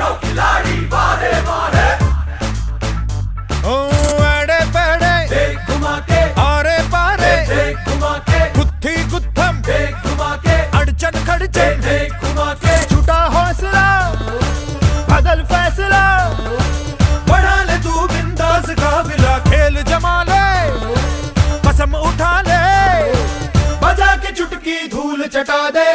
यो खिलाड़ी वारे वारे। ओ एड़े पेड़े देख घुमा के, आरे पारे देख घुमा के, गुत्थी गुत्थम देख घुमा के, अड़चन खड़चन देख घुमा के। छूटा हौसला बदल फैसला, बढ़ा ले तू बिंदास काबिला, खेल जमा ले कसम उठा ले, बजा के चुटकी धूल चटा दे।